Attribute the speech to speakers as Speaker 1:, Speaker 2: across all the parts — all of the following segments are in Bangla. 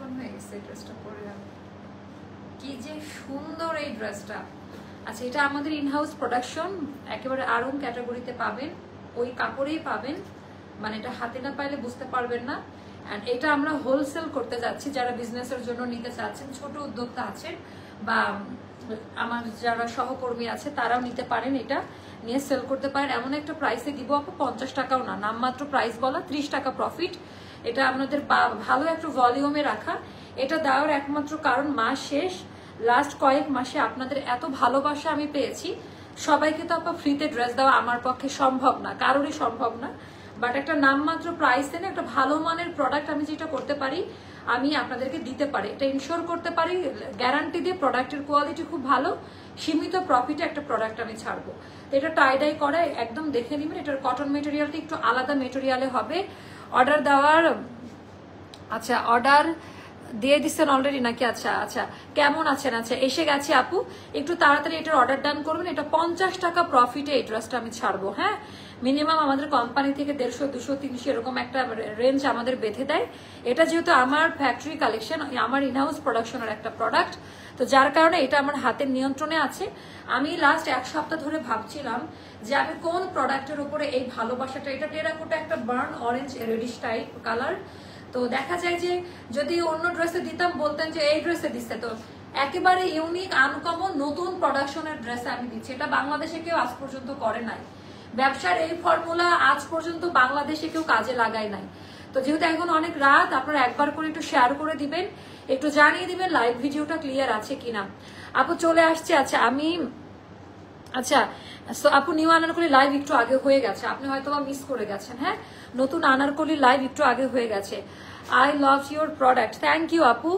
Speaker 1: অনেকক্ষণ হয়ে গেছে ড্রেসটা পরে, কি যে সুন্দর এই ড্রেসটা। আচ্ছা, এটা আমাদের ইনহাউস প্রোডাকশন, একেবারে আরং ক্যাটাগরিতে পাবেন, ওই কাপড়েই পাবেন, মানে এটা হাতে না পাইলে বুঝতে পারবেন না। অ্যান্ড এটা আমরা হোলসেল করতে যাচ্ছি, যারা বিজনেসের জন্য নিতে চাচ্ছেন, ছোট উদ্যোক্তা আছেন বা আমার যারা সহকর্মী আছে তারাও নিতে পারেন, এটা নিয়ে সেল করতে পারেন। এমন একটা প্রাইসে দিব আপু, 50 টাকাও না, নামমাত্র প্রাইস বলা, 30 টাকা প্রফিট। এটা আপনাদের ভালো একটা ভলিউমে রাখা। এটা দেওয়ার একমাত্র কারণ মাস শেষ, লাস্ট কয়েক মাসে আপনাদের এত ভালোবাসা আমি পেয়েছি। সবাইকে তো আপা ফ্রিতে ড্রেস দেওয়া আমার পক্ষে সম্ভব না, কারোরই সম্ভব না, বাট একটা নামমাত্র প্রাইসে না একটা ভালো মানের প্রোডাক্ট আমি যেটা করতে পারি আমি আপনাদেরকে দিতে পারি, এটা ইনশিওর করতে পারি গ্যারান্টি দিয়ে। প্রোডাক্টের কোয়ালিটি খুব ভালো, সীমিত প্রফিটে একটা প্রোডাক্ট আমি ছাড়বো। তো এটা টাইডাই করে একদম দেখে নিবেন। এটার কটন মেটেরিয়ালটা একটু আলাদা মেটেরিয়ালে হবে। অর্ডার দেওয়ার, আচ্ছা অর্ডার দিয়ে দিচ্ছেন অলরেডি নাকি? আচ্ছা আচ্ছা, কেমন আছেন? আচ্ছা, এসে গেছে আপু, একটু তাড়াতাড়ি এটার অর্ডার ডান করবেন। এটা 50 টাকা প্রফিটে এই ড্রেসটা আমি ছাড়বো। হ্যাঁ, মিনিমাম আমাদের কোম্পানি থেকে 150, 200, 300 এরকম একটা রেঞ্জ আমাদের বেঁধে দেয়। এটা যেহেতু আমার ফ্যাক্টরি কালেকশন, আমার ইনহাউস প্রোডাকশনের একটা প্রোডাক্ট, তো যার কারণে এটা আমার হাতের নিয়ন্ত্রণে আছে। আমি লাস্ট 1 সপ্তাহ ধরে ভাবছিলাম যে আমি কোন প্রোডাক্টের উপরে এই ভালোবাসাটা, এটা টেরাকোটা একটা burn orange reddish type colour, তো দেখা যায় যে যদি অন্য ড্রেসে দিতাম বলতেন যে এই ড্রেসে দিচ্ছে, তো একেবারে ইউনিক আনকমন নতুন প্রোডাকশনের ড্রেসে আমি দিচ্ছি। এটা বাংলাদেশে কেউ আজ পর্যন্ত করে নাই, ব্যবসার এই ফর্মুলা আজ পর্যন্ত বাংলাদেশে কেউ কাজে লাগায় নাই। তো যেহেতু এখন অনেক রাত, আপনারা একবার করে একটু শেয়ার করে দিবেন, একটু জানিয়ে দিবেন লাইভ ভিডিওটা ক্লিয়ার আছে কিনা। আপু চলে আসছে। আচ্ছা আমি, আচ্ছা সো আপু নিউ আনারকলি লাইভ একটু আগে হয়ে গেছে, আপনি হয়তো মিস করে গেছেন। হ্যাঁ, নতুন আনারকলি লাইভ একটু আগে হয়ে গেছে। I love your product, thank you আপু।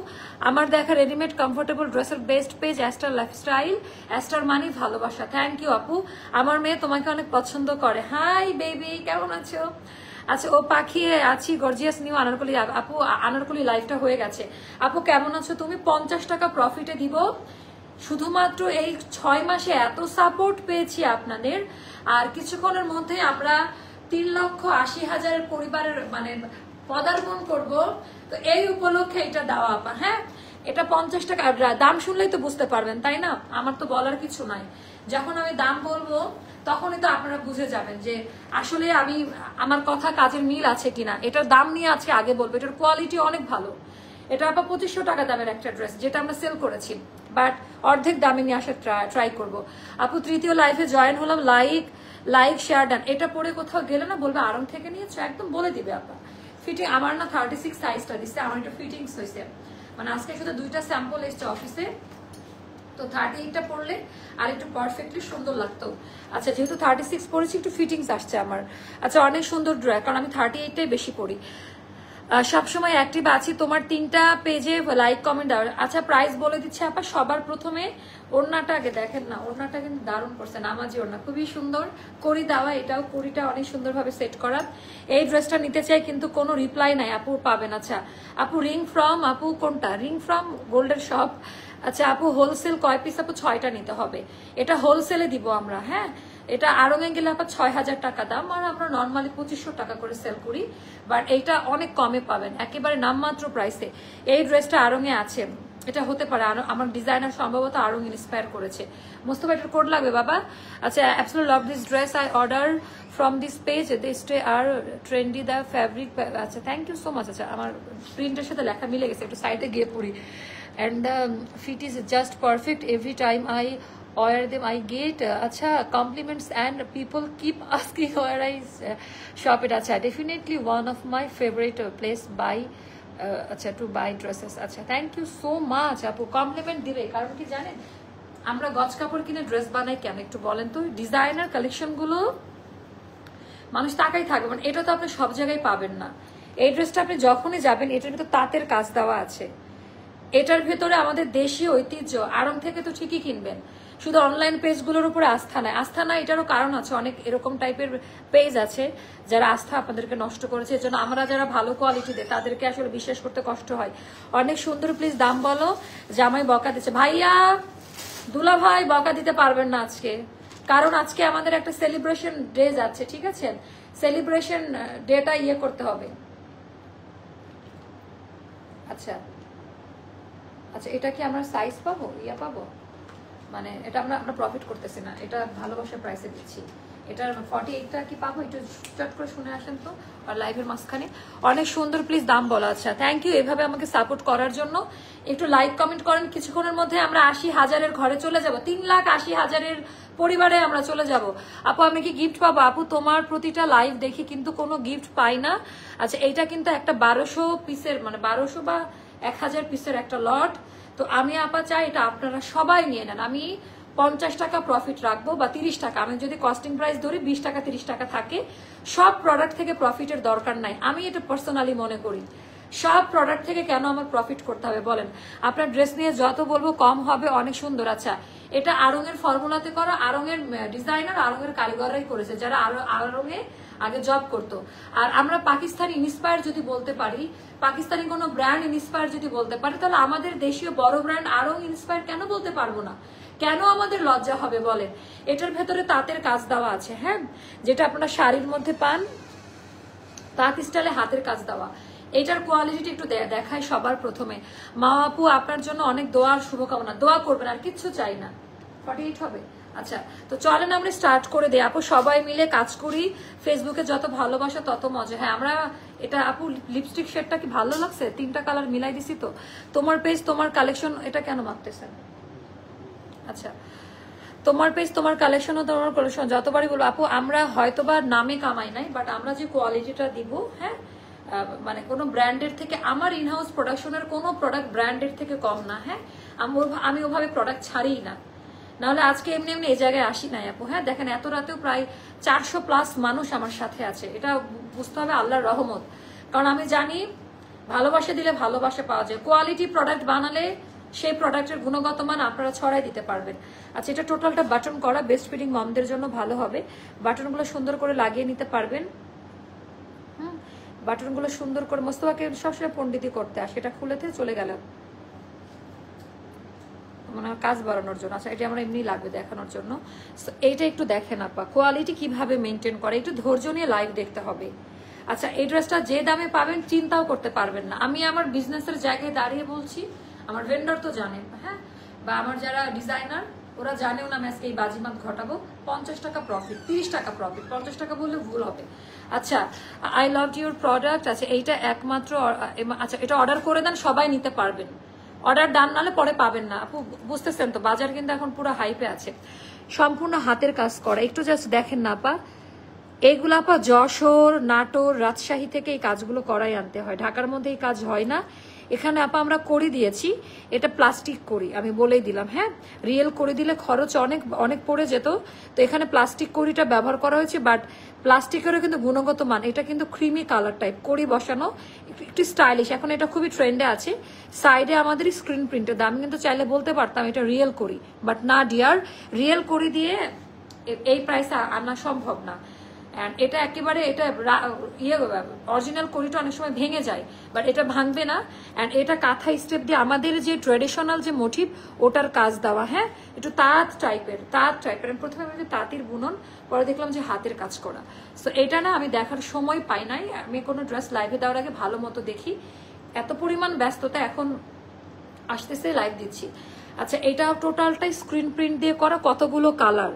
Speaker 1: আমার দেখা রেডিমেড কমফোর্টেবল ড্রেসের best page Aster lifestyle, Aster মানি ভালোবাসা। থ্যাংক ইউ আপু, আমার মেয়ে তোমাকে অনেক পছন্দ করে। হাই বেবি, কেমন আছো? আচ্ছা, ও পাখি আছি গর্জিয়াস নিউ আনারকলি। আপু আনারকলি লাইভটা হয়ে গেছে। আপু কেমন আছো তুমি? 50 টাকা প্রফিটে দিব শুধুমাত্র এই 6 মাসে। এত সাপোর্ট পেয়েছি আপনাদের, আর কিছুক্ষণের মধ্যে আমরা 3,80,000 পরিবারের মানে পদার্পণ করব। তো এই উপলক্ষে এটা দেওয়া আপা। হ্যাঁ, এটা 50 টাকা। দাম শুনলেই তো বুঝতে পারবেন, তাই না? আমার তো বলার কিছু নাই, যখন আমি দাম বলবো তখনই তো আপনারা বুঝে যাবেন যে আসলে আমি আমার কথা কাজের মিল আছে কিনা। এটার দাম নিয়ে আজকে আগে বলবো। এটার কোয়ালিটি অনেক ভালো। এটা আপা 2500 টাকা দামের একটা ড্রেস, যেটা আমরা সেল করেছি, বাট অর্ধেক দামে নিয়ে আসার ট্রাই করবো। আপু তৃতীয় লাইফে জয়েন হলাম, লাইক শেয়ার ডান। এটা পরে কোথাও গেলে না বলবে আরং থেকে নিয়েছো, একদম বলে দিবে আপা। ফিটিং আমার না 36 সাইজটা দিচ্ছে, আমার একটা ফিটিংস হয়েছে, মানে আজকে শুধু 2টা স্যাম্পল এসছে অফিসে, তো 38টা পরলে আর একটু পারফেক্টলি সুন্দর লাগতো। আচ্ছা, যেহেতু 36 পরেছি একটু ফিটিংস আসছে আমার। আচ্ছা, অনেক সুন্দর ড্রেস, কারণ আমি 38টাই বেশি পরি, সবসময় অ্যাক্টিভ আছি। তোমার 3টা পেজে লাইক কমেন্ট দেওয়ার। আচ্ছা, প্রাইস বলে দিচ্ছে আপা। সবার প্রথমে ওড়নাটা আগে দেখেন না, ওড়নাটা কিন্তু দারুণ করছে, নামাজি ওড়না, খুবই সুন্দর করি দেওয়া। এটাও করিটা অনেক সুন্দরভাবে সেট করা। এই ড্রেসটা নিতে চাই কিন্তু কোনো রিপ্লাই নাই আপু, পাবেন। আচ্ছা আপু, রিং ফ্রম, আপু কোনটা? রিং ফ্রম গোল্ডের শপ। আচ্ছা আপু, হোলসেল কয় পিস? আপু 6টা নিতে হবে, এটা হোলসেলে দিব আমরা। হ্যাঁ, এটা আরঙে গেলে আপনার 6,000 টাকা দাম, আর আমরা নর্মালি 2500 টাকা করে সেল করি, বাট এইটা অনেক কমে পাবেন, একেবারে নামমাত্র প্রাইসে। এই ড্রেসটা আরঙে আছে, এটা হতে পারে আমার ডিজাইনার সম্ভবত আরং ইন্সপায়ার করেছে। মোস্তফা, এটার কোড লাগবে বাবা? আচ্ছা, absolutely love this dress, I order from this page, they stay are trendy the fabric. আচ্ছা, থ্যাংক ইউ সো মাচ। আচ্ছা, আমার প্রিন্টের সাথে লেখা মিলে গেছে, একটু সাইডে গিয়ে পড়ি। And the fit is just perfect, every time I wear them I get acha compliments and people keep asking where I shop it. Acha, definitely one of my favorite place buy acha to buy dresses. Acha, thank you so much apu, compliment dibe, karon ki janen আমরা গজ কাপড় কিনে ড্রেস বানাই কেন একটু বলেন তো? ডিজাইনার কালেকশন গুলো মানুষ তাকাই থাকবে, মানে এটা তো আপনি সব জায়গায় পাবেন না। এই ড্রেসটা আপনি যখনই যাবেন, এটার ভিতরে তাঁতের কাজ দেওয়া আছে, এটার ভেতরে আমাদের দেশীয় ঐতিহ্য। আড়ং থেকে তো ঠিকই কিনবেন, শুধু অনলাইন পেজগুলোর উপরে আস্থা নাই। আস্থা নাই এটারও কারণ আছে, অনেক এরকম টাইপের পেজ আছে যারা আস্থা আপনাদেরকে নষ্ট করেছে। এর জন্য আমরা যারা ভালো কোয়ালিটি দেয় তাদেরকে আসলে বিশ্বাস করতে কষ্ট হয়। অনেক সুন্দর, প্লিজ দাম বলো। জামাই বকা দিচ্ছে, ভাইয়া দুলা ভাই বকা দিতে পারবেন না আজকে, কারণ আজকে আমাদের একটা সেলিব্রেশন ডে যাচ্ছে, ঠিক আছে? সেলিব্রেশন ডেটা করতে হবে। আচ্ছা, আচ্ছা এটা কি আমরা সাইজ পাবো, ইয়া পাবো, মানে এটা আমরা প্রফিট করতেছি না, এটা ভালোবাসার প্রাইসে দিচ্ছি। এটার 48টা কি পাবো, একটু চট করে শুনে আসেন তো, আর লাইভের মাঝখানে অনেক সুন্দর প্লিজ দাম বলা। আচ্ছা থ্যাংক ইউ এভাবে আমাকে সাপোর্ট করার জন্য। একটু লাইক কমেন্ট করেন, কিছুক্ষণের মধ্যে আমরা 80,000-এর ঘরে চলে যাব, 3,80,000-এর পরিবারে আমরা চলে যাব। আপু আমি কি গিফট পাবো? আপু তোমার প্রতিটা লাইভ দেখি কিন্তু কোনো গিফট পাই না। আচ্ছা এইটা কিন্তু একটা 1200 পিসের, মানে 1200 বা 1000 পিসের একটা লট। তো আমি আপা চাই এটা আপনারা সবাই নিয়ে নেন। আমি 50 টাকা প্রফিট রাখবো বা 30 টাকা, আমি যদি কস্টিং প্রাইস ধরি 20 টাকা 30 টাকা থাকে। সব প্রোডাক্ট থেকে প্রফিটের দরকার নাই, আমি এটা পার্সোনালি মনে করি। সব প্রোডাক্ট থেকে কেন আমার প্রফিট করতে হবে বলেন? আপনার ড্রেস নিয়ে যত বলবো কম হবে, অনেক সুন্দর। আচ্ছা এটা আড়ং-এর ফর্মুলাতে করা, আড়ং-এর ডিজাইনার, আড়ং-এর কারিগররাই করেছে, যারা আড়ং-এ আগে জব করতো। আর আমরা পাকিস্তানি ইন্সপায়ার যদি বলতে পারি, পাকিস্তানি কোনো ব্র্যান্ড ইন্সপায়ার যদি বলতে পারি, তাহলে আমাদের দেশীয় বড় ব্র্যান্ড আড়ং ইন্সপায়ার কেন বলতে পারবো না? কেন আমাদের লজ্জা হবে বলেন? এটার ভেতরে তাঁতের কাজ দেওয়া আছে, হ্যাঁ, যেটা আপনারা শাড়ির মধ্যে পান, তাঁত স্টাইলে হাতের কাজ দেওয়া। এটার কোয়ালিটি একটু দেখায় সবার প্রথমে। মা আপু আপনার জন্য অনেক দোয়ার শুভকামনা, দোয়া করবেন, আর কিচ্ছু চাই না। 48 হবে। আচ্ছা তো চলেন আমরা স্টার্ট করে দিই আপু, সবাই মিলে কাজ করি। ফেসবুকে যত ভালোবাসা তত মজা। হ্যাঁ আমরা এটা আপু লিপস্টিক শেডটা কি ভালো লাগছে? 3টা কালার মিলাই দিছি তো। তোমার পেজ তোমার কালেকশন, এটা কেন মাপতেছেন? আচ্ছা তোমার পেজ তোমার কালেকশন ও তোমার কালেকশন, যতবারই বলবো আপু আমরা হয়তোবা নামে কামাই নাই, বাট আমরা যে কোয়ালিটিটা দিব, হ্যাঁ মানে কোনো ব্র্যান্ডের থেকে, আমার ইনহাউস প্রোডাকশনের কোনো প্রোডাক্ট ব্র্যান্ডের থেকে কম না। হ্যাঁ আমি ওভাবে প্রোডাক্ট ছাড়িই না, নাহলে আজকে এমনি এমনি এই জায়গায় আসি নাই আপু। হ্যাঁ দেখেন এত রাতেও প্রায় 400+ মানুষ আমার সাথে আছে, এটা বুঝতে হবে আল্লাহর রহমত। কারণ আমি জানি ভালোবাসা দিলে ভালোবাসা পাওয়া যায়, কোয়ালিটি প্রোডাক্ট বানালে সেই প্রোডাক্টের গুণগত মান আপনারা ছড়াই দিতে পারবেন। আচ্ছা এটা টোটালটা বাটন করা, বেস্ট ফিটিং মমদের জন্য ভালো হবে। বাটনগুলো সুন্দর করে লাগিয়ে নিতে পারবেন। বাটনগুলো সুন্দর করে, মোস্তফাকে সবসময় পণ্ডিতি করতে আসে, এটা খুলেতে চলে গেল মানে কাজ বাড়ানোর জন্য। আচ্ছা এটা আমরা এমনি লাগবে দেখানোর জন্য। এইটা একটু দেখেন আপা কোয়ালিটি কিভাবে মেনটেন করে, একটু ধৈর্য নিয়ে লাইভ দেখতে হবে। আচ্ছা এই ড্রেসটা যে দামে পাবেন চিন্তাও করতে পারবেন না। আমি আমার বিজনেসের জায়গায় দাঁড়িয়ে বলছি, আমার ভেন্ডর তো জানেন, হ্যাঁ, বা আমার যারা ডিজাইনার ওরা জানেও না আমি আজকে এই বাজিমাত ঘটাবো। 50 টাকা প্রফিট, 30 টাকা প্রফিট, 50 টাকা বললে ভুল হবে। আচ্ছা আই লাভ ইউর প্রোডাক্ট। আচ্ছা এইটা একমাত্র, আচ্ছা এটা অর্ডার করে দেন, সবাই নিতে পারবেন। অর্ডার ডান নালে পরে পাবেন না আপু, বুঝতেছেন তো বাজার কিন্তু এখন পুরো হাইপে আছে। সম্পূর্ণ হাতের কাজ করা, একটু জাস্ট দেখেন না আপা, এইগুলো আপা যশোর, নাটোর, রাজশাহী থেকে এই কাজগুলো করাই আনতে হয়, ঢাকার মধ্যে এই কাজ হয় না। এখানে আপা আমরা করে দিয়েছি, এটা প্লাস্টিক করি, আমি বলেই দিলাম। হ্যাঁ রিয়েল করে দিলে খরচ অনেক অনেক পড়ে যেত, তো এখানে প্লাস্টিক করিটা ব্যবহার করা হয়েছে। বাট প্লাস্টিকেরও কিন্তু গুণগত মান, এটা কিন্তু ক্রিমি কালার টাইপ করি বসানো, একটু স্টাইলিশ, এখন এটা খুবই ট্রেন্ডে আছে। সাইডে আমাদের স্ক্রিন প্রিন্টের দাম, কিন্তু চাইলে বলতে পারতাম এটা রিয়েল করি, বাট না ডিয়ার, রিয়েল করি দিয়ে এই প্রাইসে আনা সম্ভব না। এটা একেবারে এটা ইয়ে অরিজিনাল করিটা অনেক সময় ভেঙে যায়, বাট এটা ভাঙবে না। অ্যান্ড এটা কাঁথা স্টেপ দিয়ে আমাদের যে ট্রেডিশনাল যে মোটিভ ওটার কাজ দেওয়া। হ্যাঁ একটু তাঁত টাইপের প্রথমে আমি তাঁতির বুনন, পরে দেখলাম যে হাতের কাজ করা। সো এটা না আমি দেখার সময় পাই নাই, আমি কোনো ড্রেস লাইভে দেওয়ার আগে ভালো মতো দেখি, এত পরিমাণ ব্যস্ততা, এখন আসতেছে লাইভ দিচ্ছি। আচ্ছা এটা টোটালটাই স্ক্রিন প্রিন্ট দিয়ে করা, কতগুলো কালার,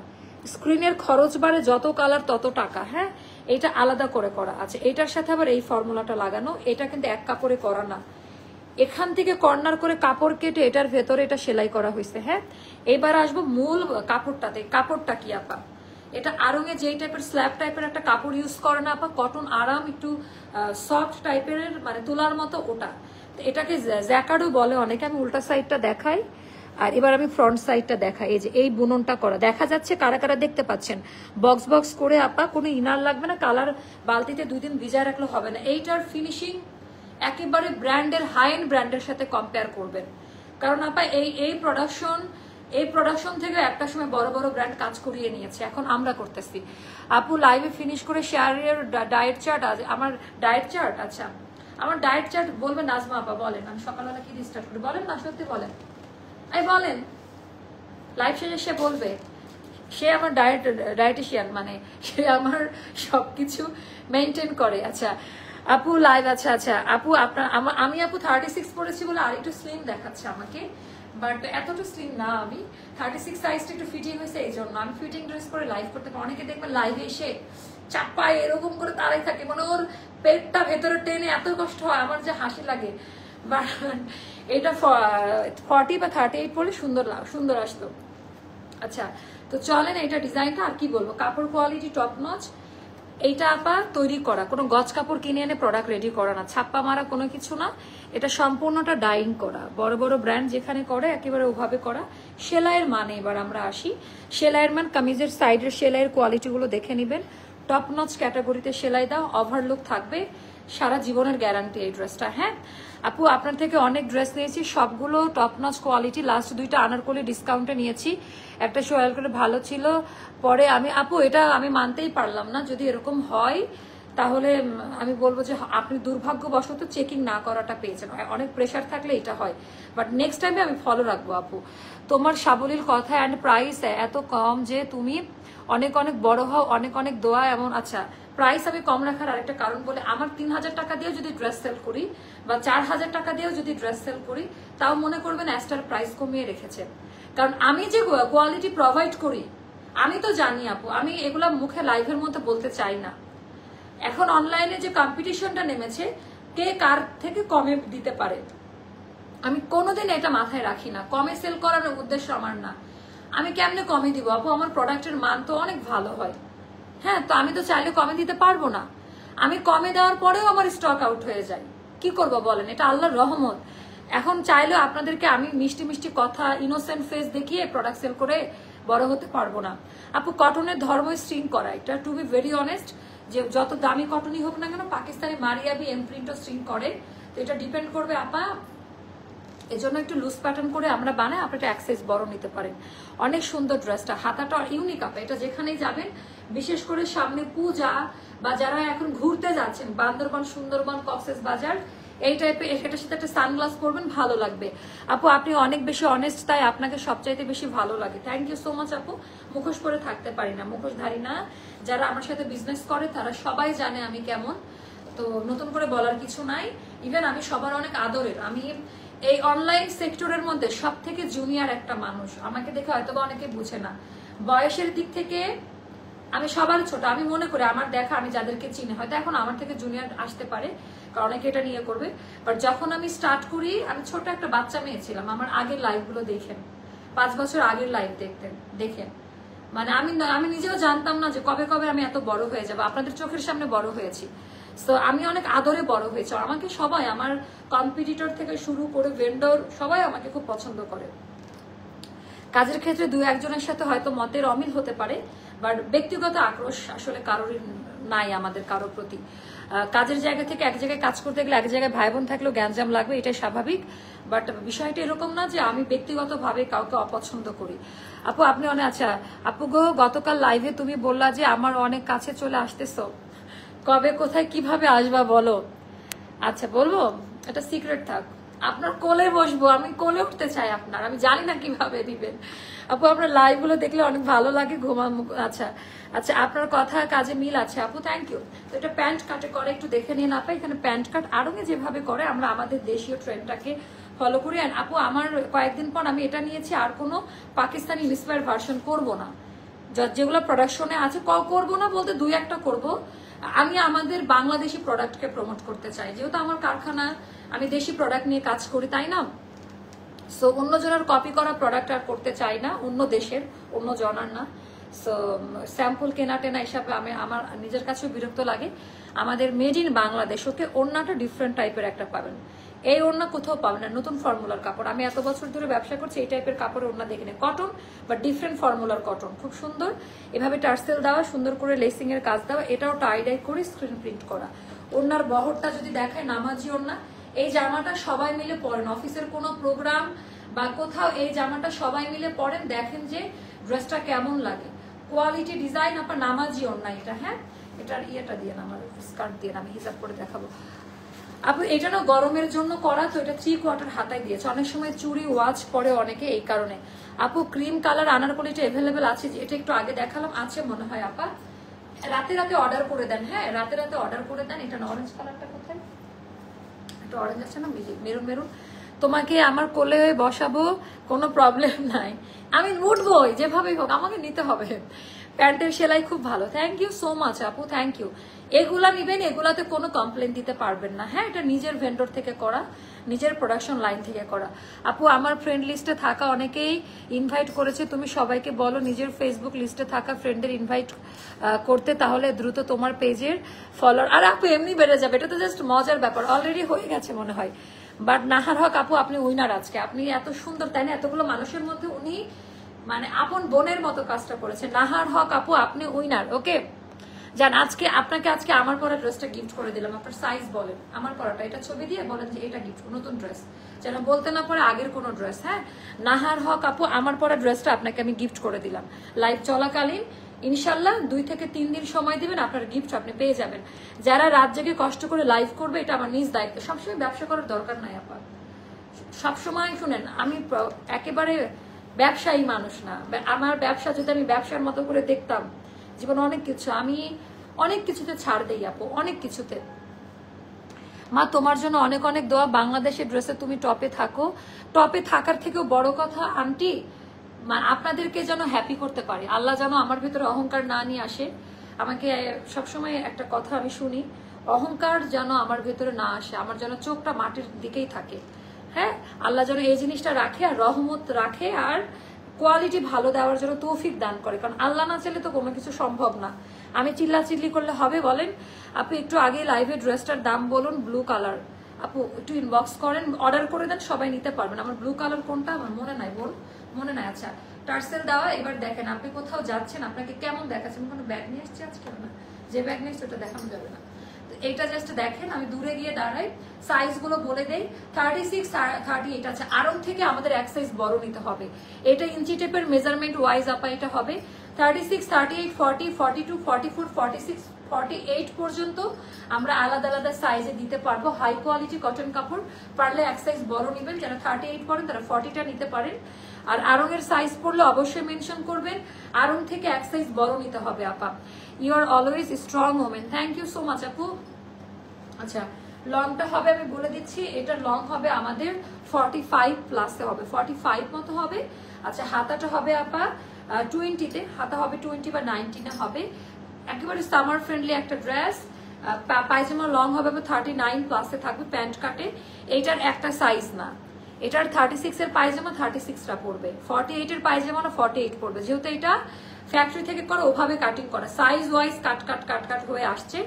Speaker 1: স্ক্রিনের খরচ বাড়ে যত কালার তত টাকা। হ্যাঁ এটা আলাদা করে করা আছে, এটার সাথে আবার এই ফর্মুলাটা লাগানো, এটা কিন্তু এক কাপড়ে করা না, এখান থেকে কর্নার করে কাপড় কেটে এটার ভেতরে এটা সেলাই করা হয়েছে। হ্যাঁ এবার আসবো মূল কাপড়টাতে, কাপড়টা কি আপা, এটা আড়ঙে যেই টাইপের স্ল্যাব টাইপের একটা কাপড় ইউজ করে না আপা, কটন আরাম, একটু সফট টাইপের, মানে তুলার মতো, ওটা এটাকে জ্যাকার্ডও বলে অনেকে। আমি উল্টা সাইডটা দেখাই, আর এবার আমি ফ্রন্ট সাইডটা দেখাই। এই যে এই বুননটা করা দেখা যাচ্ছে, কারা কারা দেখতে পাচ্ছেন? বক্স বক্স করে আপা, কোনো ইনার লাগবে না, কালার বালতিতে 2 দিন ভিজায় রাখলে হবে না। এইটার ফিনিশিং একেবারে ব্র্যান্ডের, হাই এন্ড ব্র্যান্ডের সাথে কম্পেয়ার করবেন। কারণ আপা এই প্রোডাকশন থেকে একটা সময় বড় বড় ব্র্যান্ড কাজ করিয়ে নিয়েছে, এখন আমরা করতেছি। আপু লাইভে ফিনিশ করে শেয়ারের ডায়েট চার্ট, আমার ডায়েট চার্ট, আচ্ছা আমার ডায়েট চার্ট বলবেন নাজমা আপা, বলেন আমি সকালবেলা কি দিয়ে স্টার্ট করি, বলেন না, সত্যি বলেন, এই বলেন, লাইভ শেষে সে বলবে, সে আমার ডায়েটিশিয়ান, মানে সে আমার সবকিছু মেনটেন করে। আচ্ছা আপু লাইভ আছে। আচ্ছা আপু আপনার আমি আপু 36 পরেছি বলে আর একটু স্লিম দেখাচ্ছে আমাকে, বাট এতটা স্লিম না আমি। 36 সাইজটা একটু ফিটিং হয়েছে, এই জন্য আমি ফিটিং ড্রেস পরে লাইভ করতে পারি। অনেকে দেখবেন লাইভে এসে চাপায় এরকম করে দাঁড়াই থাকে, মানে ওর পেটটা ভেতরে টেনে এত কষ্ট হয়, আমার যে হাসি লাগে। বাট এটা 40 বা 38 পরে সুন্দর আসতো। আচ্ছা তো চলেন, এটা ডিজাইনটা আর কি বলবো, কাপড় কোয়ালিটি টপ নচ। এইটা আপা তৈরি করা, কোনো গজ কাপড় কিনে এনে প্রোডাক্ট রেডি করা না, ছাপ্পা মারা কোনো কিছু না, এটা সম্পূর্ণটা ডাইং করা। বড় বড় ব্র্যান্ড যেখানে করে একেবারে ওভাবে করা। সেলাইয়ের মানে এবার আমরা আসি, সেলাইয়ের মান কামিজের সাইডের সেলাইয়ের কোয়ালিটিগুলো দেখে নেবেন। টপ নচ ক্যাটাগরিতে সেলাই দাও, ওভারলুক থাকবে, সারা জীবনের গ্যারান্টি এই ড্রেসটা। হ্যাঁ আপু আপনার থেকে অনেক ড্রেস নিয়েছি, সবগুলো টপ নচ কোয়ালিটি। লাস্ট 2টা আনারকলি ডিসকাউন্টে নিয়েছি, একটা সোয়াল করে ভালো ছিল, পরে আমি আপু এটা আমি মানতেই পারলাম না। যদি এরকম হয় তাহলে আমি বলবো যে আপনি দুর্ভাগ্যবশত চেকিং না করাটা পেয়েছেন, অনেক প্রেশার থাকলে এটা হয়। বাট নেক্সট টাইমে আমি ফলো রাখবো আপু। তোমার সাবলীল কথা অ্যান্ড প্রাইস এত কম যে তুমি অনেক অনেক বড় হও, অনেক অনেক দোয়া এমন। আচ্ছা প্রাইস আমি কম রাখার আরেকটা কারণ বলে, আমার 3000 টাকা দিয়েও যদি ড্রেস সেল করি বা 4000 টাকা দিয়েও যদি ড্রেস সেল করি, তাও মনে করবেন অ্যাস্টার প্রাইস কমিয়ে রেখেছে। কারণ আমি যে কোয়ালিটি প্রোভাইড করি আমি তো জানি আপু, আমি এগুলা মুখে লাইভের মধ্যে বলতে চাই না। এখন অনলাইনে যে কম্পিটিশনটা নেমেছে, কে কার থেকে কমে দিতে পারে, আমি কোনোদিন এটা মাথায় রাখি না। কমে সেল করার উদ্দেশ্য আমার না। আমি কেমনে কমে দিব আপু, আমার প্রোডাক্টের মান তো অনেক ভালো হয়। হ্যাঁ তো আমি তো চাইলে কমে দিতে পারবো না। আমি কমে দেওয়ার পরেও আমার স্টক আউট হয়ে যায়, কি করবো বলেন, এটা আল্লাহর রহমত। এখন চাইলেও আপনাদেরকে আমি মিষ্টি মিষ্টি কথা ইনোসেন্ট ফেস দেখিয়ে প্রোডাক্ট সেল করে বড় হতে পারবো না আপু। কটনের ধর্ম স্ট্রিং করা, এটা টু বি ভেরি অনেস্ট, যে যত দামি কটনই হোক না কেন পাকিস্তানি মারিয়াবি এমপ্রিন্টও স্ট্রিং করে, তো এটা ডিপেন্ড করবে আপা। এজন্য একটু লুজ প্যাটার্ন করে আমরা বানাই, আপনি একটা অ্যাক্সেস বড় নিতে পারেন। অনেক সুন্দর ড্রেসটা, হাতাটা ইউনিক আপা, এটা যেখানেই যাবেন, বিশেষ করে সামনে পূজা বা যারা এখন ঘুরতে যাচ্ছেন বান্দরবান, সুন্দরবন, কক্সেস বাজার, এই টাইপের এটার সাথে একটা সানগ্লাস পরবেন, ভালো লাগবে আপু। আপনি অনেক বেশি অনেস্ট, তাই আপনাকে সবচাইতে বেশি ভালো লাগে। থ্যাংক ইউ সো মাচ আপু। মুখোশ পরে থাকতে পারি না, মুখোশধারী না। যারা আমার সাথে বিজনেস করে তারা সবাই জানে আমি কেমন, তো নতুন করে বলার কিছু নাই। ইভেন আমি সবার অনেক আদরের, আমি এই অনলাইন সেক্টরের মধ্যে সব থেকে জুনিয়র একটা মানুষ। আমাকে দেখে হয়তোবা অনেকে বুঝে না, বয়সের দিক থেকে আমি সবার ছোট। আমি মনে করি আমার দেখা, আমি যাদেরকে চিনি হয়তো এখন আমার থেকে জুনিয়র আসতে পারে, কারণ অনেকে এটা নিয়ে করবে। বাট যখন আমি স্টার্ট করি, আমি ছোট একটা বাচ্চা মেয়ে ছিলাম। আমার আগের লাইভগুলো দেখেন, 5 বছর আগের লাইভ দেখেন, মানে আমি নিজেও জানতাম না যে কবে কবে আমি এত বড় হয়ে যাবো। আপনাদের চোখের সামনে বড় হয়েছি, তো আমি অনেক আদরে বড় হয়েছি। আমাকে সবাই, আমার কম্পিটিটর থেকে শুরু করে ভেন্ডর, সবাই আমাকে খুব পছন্দ করে। কাজের ক্ষেত্রে 2-1 জনের সাথে হয়তো মতের অমিল হতে পারে, বাট ব্যক্তিগত আক্রোশ আসলে কারোর নাই আমাদের কারোর প্রতি। কাজের জায়গা থেকে এক জায়গায় কাজ করতে গেলে এক জায়গায় ভাই বোন থাকলেও গ্যাঞ্জাম লাগবে, এটাই স্বাভাবিক। বাট বিষয়টা এরকম না যে আমি ব্যক্তিগতভাবে কাউকে অপছন্দ করি। আপু আপনি অনেক, আচ্ছা আপু গো, গতকাল লাইভে তুমি বললা যে আমার অনেক কাছে চলে আসতেছো, কবে কোথায় কিভাবে আসবা বলো। আচ্ছা বলবো, এটা সিক্রেট থাক। আপনার কোলে বসবো, আমি কোলে উঠতে চাই আপনার, আমি জানি না কিভাবে দিবেন আপু। আপনার লাইভ গুলো দেখলে অনেক ভালো লাগে, ঘুমানো। আচ্ছা আচ্ছা, আপনার কথা কাজে মিল আছে আপু, থ্যাংক ইউ। তো এটা প্যান্ট কাটে করে, একটু দেখে নিয়ে না পাই, এখানে প্যান্ট কাট আরঙে যেভাবে করে আমরা আমাদের দেশীয় ট্রেন্ডটাকে ফলো করি। অ্যান্ড আপু আমার কয়েকদিন পর আমি এটা নিয়েছি, আর কোনো পাকিস্তানি ইন্সপায়ার ভার্সন করবো না। যেগুলো প্রোডাকশনে আছে করবো না বলতে 2-1টা করবো। আমি আমাদের বাংলাদেশি প্রোডাক্টকে প্রমোট করতে চাই, যেহেতু আমার কারখানা, আমি দেশি প্রোডাক্ট নিয়ে কাজ করি, তাই না? সো অন্য জনের কপি করা প্রোডাক্ট আর করতে চাই না, অন্য দেশের, অন্য জনার না। সো স্যাম্পল কেনা টেনা হিসাবে আমার নিজের কাছেও বিরক্ত লাগে। আমাদের মেড ইন বাংলাদেশ, ওকে ওড়নাটা ডিফারেন্ট টাইপের একটা পাবেন, এই ওড়না কোথাও পাবেন না, নতুন ফর্মুলার কাপড়। আমি এত বছর ধরে ব্যবসা করছি, এই টাইপের কাপড়ের ওড়না দেখিনি, কটন বা ডিফারেন্ট ফর্মুলার কটন, খুব সুন্দর। এভাবে টার্সেল দেওয়া, সুন্দর করে লেসিং এর কাজ দেওয়া, এটাও টাই ডাই করে স্ক্রিন প্রিন্ট করা। ওড়নার বহরটা যদি দেখায়, নামাজি ওড়না। এই জামাটা সবাই মিলে পরেন, অফিসের কোনো প্রোগ্রাম বা কোথাও এই জামাটা সবাই মিলে পরেন, দেখেন যে ড্রেসটা কেমন লাগে। কোয়ালিটি ডিজাইন আপনার নামাজি ওড়না এটা। হ্যাঁ এটার ইয়েটা দিয়ে না, আমার স্কার্ট দিয়ে আমি হিসাব করে দেখাবো আপু। এটা না গরমের জন্য করা, তো এটা 3/4 হাতায় দিয়েছে। অনেক সময় চুড়ি ওয়াচ পরে অনেকে, এই কারণে। আপু ক্রিম কালার আনারকলিটা অ্যাভেলেবেল আছে, এটা একটু আগে দেখালাম, আছে মনে হয় আপা। রাতে রাতে অর্ডার করে দেন, হ্যাঁ রাতে রাতে অর্ডার করে দেন। এটা অরেঞ্জ কালারটা কোথায়, একটা অরেঞ্জ আছে না, মেরুন মেরুন, তোমাকে আমার কোলে হয়ে বসাবো, কোনো প্রবলেম নাই, আমি উঠবোই যেভাবেই হোক, আমাকে নিতে হবে। প্যান্টের সেলাই খুব ভালো, থ্যাংক ইউ সো মাচ আপু, থ্যাংক ইউ। এগুলা নিবেন, এগুলাতে কোনো কমপ্লেন দিতে পারবেন না, হ্যাঁ এটা নিজের ভেন্ডর থেকে করা, নিজের প্রোডাকশন লাইন থেকে করা। আপু আমার ফ্রেন্ড লিস্টে থাকা অনেকেই ইনভাইট করেছে, তুমি সবাইকে বলো নিজের ফেসবুক লিস্টে থাকা ফ্রেন্ডদের ইনভাইট করতে, তাহলে দ্রুত তোমার পেজের ফলোয়ার, আর আপু এমনি বেড়ে যাবে, এটা তো জাস্ট মজার ব্যাপার, অলরেডি হয়ে গেছে মনে হয়। বাট নাহার হক আপু আপনি উইনার আজকে, আপনি এত সুন্দর, তাই না, এতগুলো মানুষের মধ্যে উনি মানে আপন বোনের মতো কাজটা করেছে। নাহার হক আপু আপনি উইনার, ওকে জান। আজকে আপনাকে আজকে আমার পরা ড্রেসটা গিফট করে দিলাম, আপনার সাইজ বলেন, আমার পরাটা, এটা ছবি দিয়ে বলেন যে এটা গিফট, নতুন ড্রেস, যেন বলতে না পারে আগের কোনো ড্রেস। হ্যাঁ নাহার হক আপু আমার পরা ড্রেসটা আপনাকে আমি গিফট করে দিলাম লাইভ চলাকালীন, ইনশাল্লাহ 2 থেকে 3 দিন সময় দিবেন, আপনার গিফট আপনি পেয়ে যাবেন। যারা রাত জেগে কষ্ট করে লাইভ করবে, এটা আমার নিজ দায়িত্ব, সবসময় ব্যবসা করার দরকার নাই আপা, সবসময় শুনেন আমি একেবারে ব্যবসায়ী মানুষ না, আমার ব্যবসা যদি আমি ব্যবসার মতো করে দেখতাম, জীবনে অনেক কিছু, আমি অনেক কিছুতে ছাড় দেই আপু, অনেক কিছুতে। মা তোমার জন্য অনেক অনেক দোয়া, বাংলাদেশের ড্রেসে তুমি টপে থাকো, টপে থাকার থেকেও বড় কথা আন্টি আপনাদেরকে যেন হ্যাপি করতে পারি, আল্লাহ যেন আমার ভিতরে অহংকার না নিয়ে আসে। আমাকে সবসময় একটা কথা আমি শুনি, অহংকার যেন আমার ভিতরে না আসে, আমার যেন চোখটা মাটির দিকেই থাকে। হ্যাঁ আল্লাহ যেন এই জিনিসটা রাখে, আর রহমত রাখে, আর কোয়ালিটি ভালো দেওয়ার জন্য তৌফিক দান করে, কারণ আল্লাহ না চাইলে তো কোনো কিছু সম্ভব না। আমি চিল্লাচিল্লি করলে হবে বলেন? আপু একটু আগে লাইভে ড্রেসটার দাম বলুন, ব্লু কালার, আপু একটু ইনবক্স করেন, অর্ডার করে দেন, সবাই নিতে পারবেন। আমার ব্লু কালার কোনটা আমার মনে নাই, বোন মনে নাই। আচ্ছা টার্সেল দেওয়া। এবার দেখেন আপনি কোথাও যাচ্ছেন, আপনাকে কেমন দেখাচ্ছে, আমি কোনো ব্যাগ নিয়ে এসেছি আজকে না, যে ব্যাগ নিয়ে এসছি ওটা দেখানো যাবে না, এইটা জাস্ট দেখেন, আমি দূরে গিয়ে দাঁড়াই, সাইজ গুলো বলে দেই, 36, 38 আছে, আরং থেকে আমাদের এক সাইজ বড় নিতে হবে, এটা ইঞ্চি টেপের মেজারমেন্ট ওয়াইজ আপা এটা হবে 36, 38, 40, 42, 44, 46, 48 পর্যন্ত আমরা আলাদা আলাদা সাইজে দিতে পারবো। হাই কোয়ালিটি কটন কাপড়, পারলে এক সাইজ বড় নেবেন, যারা 38 পরেন তারা 40টা নিতে পারেন। আর আরং এর সাইজ পড়লে অবশ্যই মেনশন করবেন, আরং থেকে এক সাইজ বড় নিতে হবে আপা। You are always strong women, thank you so much আপু। আচ্ছা লংটা হবে আমি বলে দিচ্ছি, এটা লং হবে আমাদের 45 প্লাসে হবে, 45 মতো হবে। আচ্ছা হাতাটা হবে আপা 20-তে, হাতা হবে 20 বা 19-এ হবে, একেবারে সামার ফ্রেন্ডলি একটা ড্রেস। পায়জামা লং হবে 39 প্লাসে থাকবে, প্যান্ট কাটে, এইটার একটা সাইজ না, এটার 36 এর পায়জামা 36টা পড়বে, 48 এর পায়জামা 48 পড়বে, যেহেতু এটা ফ্যাক্টরি থেকে করা, ওভাবে কাটিং করা, সাইজ ওয়াইজ কাট কাট কাট কাট হয়ে আসছে।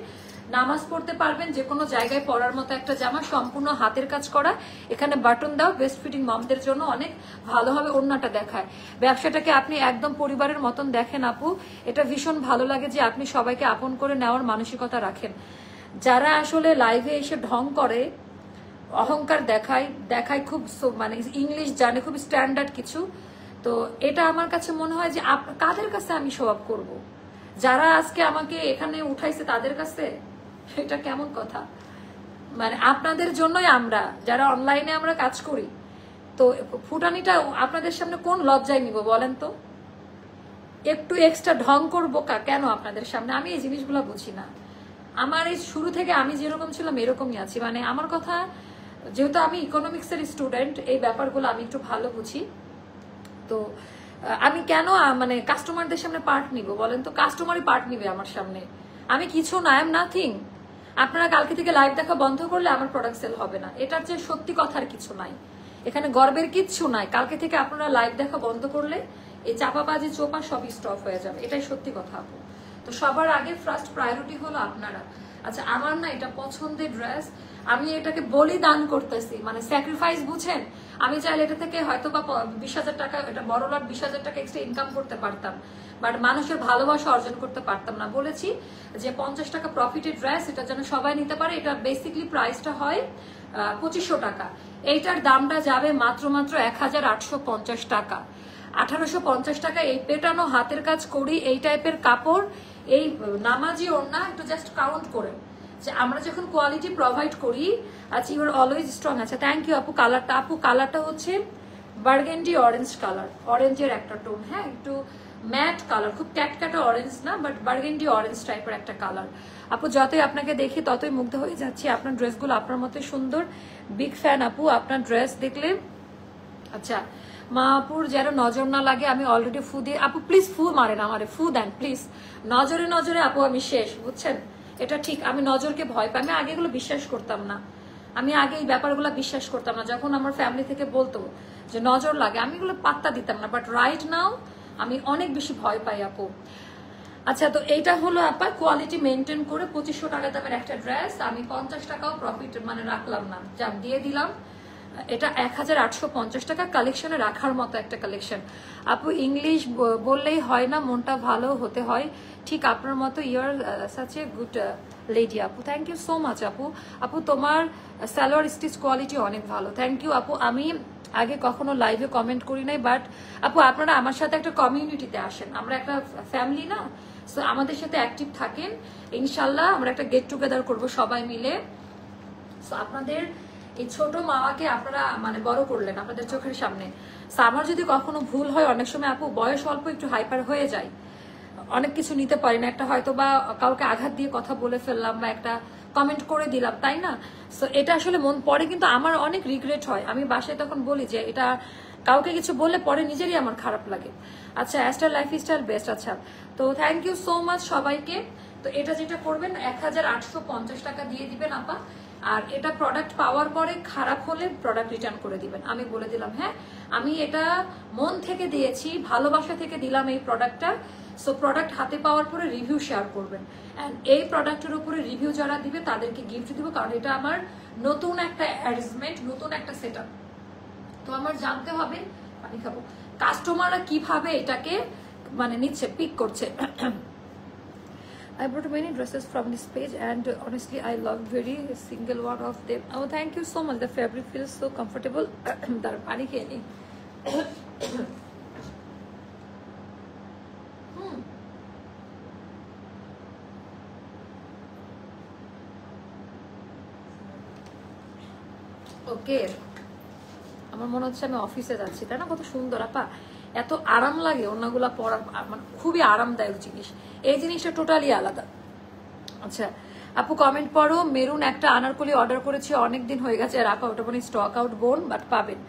Speaker 1: নামাজ পড়তে পারবেন, যে কোনো জায়গায় পরার মতো একটা জামা, সম্পূর্ণ হাতের কাজ করা, এখানে বাটন দাও, বেস্ট ফিটিং মমদের জন্য অনেক ভালো হবে, ওড়নাটা দেখায়। ব্যবসাটাকে আপনি একদম পরিবারের মতন দেখেন আপু, এটা ভীষণ ভালো লাগে যে আপনি সবাইকে আপন করে নেওয়ার মানসিকতা রাখেন। যারা আসলে লাইভে এসে ঢং করে, অহংকার দেখায় খুব মানে ইংলিশ জানে, খুব স্ট্যান্ডার্ড কিছু, তো এটা আমার কাছে মনে হয় যে কাদের কাছে আমি শো আপ করবো? যারা আজকে আমাকে এখানে উঠাইছে তাদের কাছে? এটা কেমন কথা? মানে আপনাদের জন্যই আমরা যারা অনলাইনে আমরা কাজ করি, তো ফুটানিটা আপনাদের সামনে কোন লজ্জায় নিব বলেন তো? একটু এক্সট্রা ঢং করবো কেন আপনাদের সামনে? আমি এই জিনিসগুলো বুঝি না। আমার এই শুরু থেকে আমি যেরকম ছিলাম এরকমই আছি, মানে আমার কথা, যেহেতু আমি ইকোনমিক্সের স্টুডেন্ট, এই ব্যাপারগুলো আমি একটু ভালো বুঝি, তো আমি কেন মানে কাস্টমারদের সামনে পার্ট নিব বলেন তো? কাস্টমারই পার্ট নিবে আমার সামনে, আমি কিছু না, আই এম নাথিং। আপনারা কালকে থেকে লাইভ দেখা বন্ধ করলে আমার প্রোডাক্ট সেল হবে না, এটার যে সত্যি কথার কিছু নাই, এখানে গর্বের কিচ্ছু নাই। কালকে থেকে আপনারা লাইভ দেখা বন্ধ করলে এই চাপাবাজি চোপা সবই স্টপ হয়ে যাবে, এটাই সত্যি কথা আপু। তো সবার আগে ফার্স্ট প্রায়োরিটি হলো আপনারা। আচ্ছা আমার না এটা পছন্দের ড্রেস, আমি এটাকে বলিদান করতেছি, মানে স্যাক্রিফাইস, বুঝেন? আমি চাইলে এটা থেকে হয়তো বা 20,000 টাকা, এটা বড় লট 20,000 টাকা এক্সট্রা ইনকাম করতে পারতাম, বাট মানুষের ভালোবাসা অর্জন করতে পারতাম না। বলেছি যে 50 টাকা প্রফিটের ড্রেস, এটা যেন সবাই নিতে পারে। এটা বেসিকলি প্রাইসটা হয় 2500 টাকা, এইটার দামটা যাবে মাত্র 1,850 টাকা, 1,850 টাকা। এই পেটানো হাতের কাজ করি, এই টাইপের কাপড়, এই নামাজি ওড়না, একটু জাস্ট কাউন্ট করেন যে আমরা যখন কোয়ালিটি প্রোভাইড করি। আচ্ছা ইউ আর অলওয়েজ স্ট্রং। আচ্ছা থ্যাংক ইউ আপু। কালারটা, আপু কালারটা হচ্ছে বার্গেন্ডি অরেঞ্জ কালার, অরেঞ্জের একটা টোন, হ্যাঁ একটু ম্যাট কালার, খুব ক্যাটক্যাটা অরেঞ্জ না, বাট বার্গেন্ডি অরেঞ্জ টাইপের একটা কালার। আপু যতই আপনাকে দেখি ততই মুগ্ধ হয়ে যাচ্ছি, আপনার ড্রেসগুলো আপনার মতোই সুন্দর, বিগ ফ্যান আপু আপনার ড্রেস দেখলে। আচ্ছা মা আপুর যেন নজর না লাগে, আমি অলরেডি ফু দিয়ে, আপু প্লিজ ফু মারেন আমারে, ফু দেন প্লিজ, নজরে নজরে আপু আমি শেষ, বুঝছেন? এটা ঠিক, আমি নজরকে ভয় পাই, আমি আগে এগুলো বিশ্বাস করতাম না, আমি আগে এই ব্যাপারগুলো বিশ্বাস করতাম না, যখন আমার ফ্যামিলি থেকে বলতো যে নজর লাগে আমি এগুলো পাত্তা দিতাম না, বাট রাইট নাও আমি অনেক বেশি ভয় পাই আপু। আচ্ছা তো এইটা হলো আপা কোয়ালিটি মেনটেন করে 2500 টাকা দামের একটা ড্রেস, আমি 50 টাকাও প্রফিট মানে রাখলাম না, যা দিয়ে দিলাম। এটা 1850 টাকা, কালেকশনে রাখার মতো একটা কালেকশন। আপু ইংলিশ বললেই হয় না, মনটা ভালো হতে হয়, ঠিক আপনার মতো, your such a good lady আপু, থ্যাংক ইউ সো মাচ আপু। আপু তোমার সালোয়ার স্টিচ কোয়ালিটি অনেক ভালো, থ্যাংক ইউ আপু। আমি আগে কখনো লাইভে কমেন্ট করি নাই, বাট আপু আপনারা আমার সাথে একটা কমিউনিটিতে আসেন, আমরা একটা ফ্যামিলি না, সো আমাদের সাথে অ্যাক্টিভ থাকেন, ইনশাল্লাহ আমরা একটা গেট টুগেদার করবো সবাই মিলে। সো আপনাদের এই ছোট মাওয়াকে আপনারা মানে বড় করলেন আপনাদের চোখের সামনে। আমার যদি কখনো ভুল হয়, অনেক সময় আপু বয়স অল্প একটু হাইপার হয়ে যায়, অনেক কিছু নিতে পারি না, একটা হয়তো বা কাউকে আঘাত দিয়ে কথা বলে ফেললাম বা একটা কমেন্ট করে দিলাম, তাই না? সো এটা আসলে মন পড়ে, কিন্তু আমার অনেক রিগ্রেট হয়, আমি বাসায় তখন বলি যে এটা কাউকে কিছু বললে পরে নিজেরই আমার খারাপ লাগে। আচ্ছা অ্যাস্টার লাইফস্টাইল বেস্ট, আচ্ছা তো থ্যাংক ইউ সো মাচ সবাইকে। তো এটা যেটা করবেন 1850 টাকা দিয়ে দিবেন আপা, আর এটা প্রোডাক্ট পাওয়ার পরে খারাপ হলে প্রোডাক্ট রিটার্ন করে দিবেন, আমি বলে দিলাম। হ্যাঁ আমি এটা মন থেকে দিয়েছি, ভালোবাসা থেকে দিলাম এই প্রোডাক্টটা। সো প্রোডাক্ট হাতে পাওয়ার পরে রিভিউ শেয়ার করবেন, অ্যান্ড এই প্রোডাক্টের উপরে রিভিউ যারা দিবে তাদেরকে গিফট দিব, কারণ এটা আমার নতুন একটা অ্যারেঞ্জমেন্ট, নতুন একটা সেটআপ। তো আমার জানতে হবে, পানি খাবো, কাস্টমাররা কিভাবে এটাকে মানে নিচ্ছে, পিক করছে। I brought many dresses from this page and honestly I love very single one of them. Oh thank you so much, the fabric feels so comfortable. Dar pani খেয়ে নি। ওকে আমার মনে হচ্ছে আমি অফিসে যাচ্ছি, তাই না? কত সুন্দর আপা, এত আরাম লাগে ওনাগুলা পরার, মানে খুবই আরামদায়ক জিনিস, এই জিনিসটা টোটালি আলাদা। আচ্ছা আপু কমেন্ট পড়ো, মেরুন একটা আনারকলি অর্ডার করেছি, অনেকদিন হয়ে গেছে, আর আপা ওটা মানে স্টক আউট বোন, বাট পাবেন।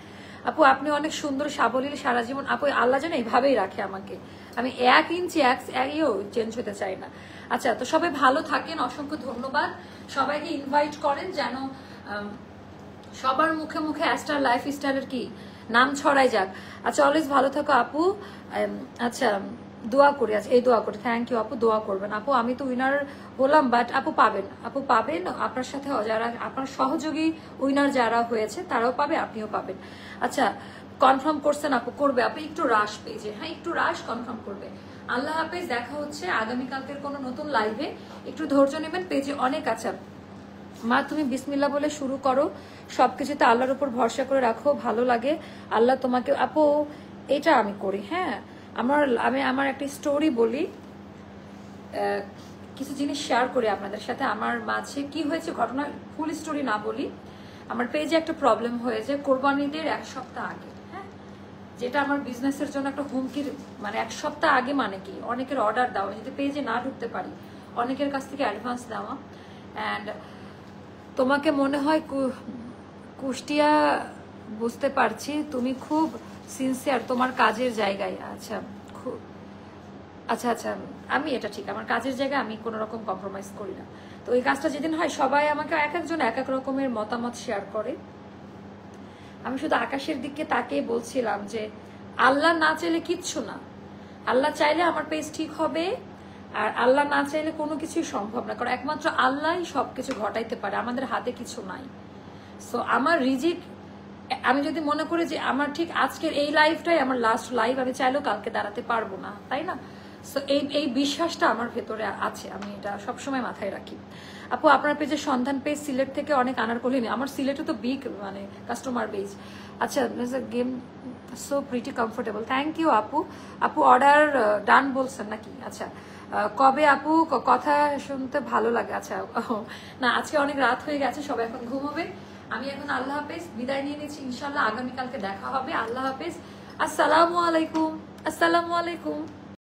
Speaker 1: আপু আপনি অনেক সুন্দর, সাবলীল, সারা জীবন আপু আল্লাহ যেন এইভাবেই রাখে আমাকে, আমি 1 ইঞ্চি একও চেঞ্জ হতে চাই না। আচ্ছা তো সবাই ভালো থাকেন, অসংখ্য ধন্যবাদ, সবাইকে ইনভাইট করেন যেন সবার মুখে মুখে অ্যাস্টার লাইফস্টাইলের কি নাম ছড়াই যাক। আচ্ছা অলওয়েজ ভালো থাকো আপু। আচ্ছা দোয়া করি, আচ্ছা এই দোয়া করি, থ্যাংক ইউ আপু, দোয়া করবেন আপু। আমি তো উইনার হলাম, বাট আপু পাবেন, আপু পাবেন, আপনার সাথে যারা আপনার সহযোগী উইনার যারা হয়েছে তারাও পাবে, আপনিও পাবেন। আচ্ছা কনফার্ম করছেন আপু? করবে আপু, একটু রাশ পেজে, হ্যাঁ একটু রাশ কনফার্ম করবে। আল্লাহ হাফেজ, দেখা হচ্ছে আগামীকালকের কোনো নতুন লাইভে, একটু ধৈর্য নেবেন, পেজে অনেক। আচ্ছা মা তুমি বিসমিল্লাহ বলে শুরু করো, সবকিছুতে আল্লাহর উপর ভরসা করে রাখো, ভালো লাগে আল্লাহ তোমাকে। আপু এটা আমি করি, হ্যাঁ আমি আমার একটা স্টোরি বলি, কিছু জিনিস শেয়ার করি আপনাদের সাথে, আমার মাঝে কি হয়েছে ঘটনা, ফুল স্টোরি না বলি। আমার পেজে একটা প্রবলেম হয়েছে কোরবানিদের 1 সপ্তাহ আগে, হ্যাঁ যেটা আমার বিজনেসের জন্য একটা হুমকির, মানে 1 সপ্তাহ আগে, মানে কি অনেকের অর্ডার দেওয়া, যদি পেজে না ঢুকতে পারি, অনেকের কাছ থেকে অ্যাডভান্স দেওয়া। অ্যান্ড তোমাকে মনে হয় কুষ্টিয়া, বুঝতে পারছি তুমি খুব সিনসিয়ার তোমার কাজের জায়গায়। আচ্ছা খুব আচ্ছা আচ্ছা আমি এটা ঠিক, আমার কাজের জায়গায় আমি কোনো রকম কম্প্রোমাইজ করি না। তো এই কাজটা যেদিন হয় সবাই আমাকে এক একজন এক এক রকমের মতামত শেয়ার করে, আমি শুধু আকাশের দিকে তাকিয়ে বলছিলাম যে আল্লাহ না চাইলে কিচ্ছু না, আল্লাহ চাইলে আমার পেজ ঠিক হবে, আর আল্লাহ না চাইলে কোনো কিছুই সম্ভব না, কারণ একমাত্র আল্লাহই সবকিছু ঘটাইতে পারে, আমাদের হাতে কিছু নাই। সো আমার রিজিক, আমি যদি মনে করি যে আমার ঠিক আজকের এই লাইফটাই আমার লাস্ট লাইফ, আমি চাইলেও কালকে দাঁড়াতে পারবো না, তাই না? সো এই বিশ্বাসটা আমার ভেতরে আছে, আমি এটা সবসময় মাথায় রাখি। আপু আপনার পেজের সন্ধান পেজ সিলেট থেকে অনেক আনারকলি নেই, আমার সিলেটে তো বিগ মানে কাস্টমার বেজ। আচ্ছা game so pretty comfortable, thank you আপু। আপু অর্ডার ডান বলছেন নাকি? আচ্ছা কবে আপু? কথা শুনতে ভালো লাগে। আচ্ছা না আজকে অনেক রাত হয়ে গেছে, সবাই এখন ঘুমোবে, আমি এখন আল্লাহ হাফেজ বিদায় নিয়ে নিচ্ছি, ইনশাল্লাহ আগামীকালকে দেখা হবে। আল্লাহ হাফেজ, আসসালামু আলাইকুম, আসসালামু আলাইকুম।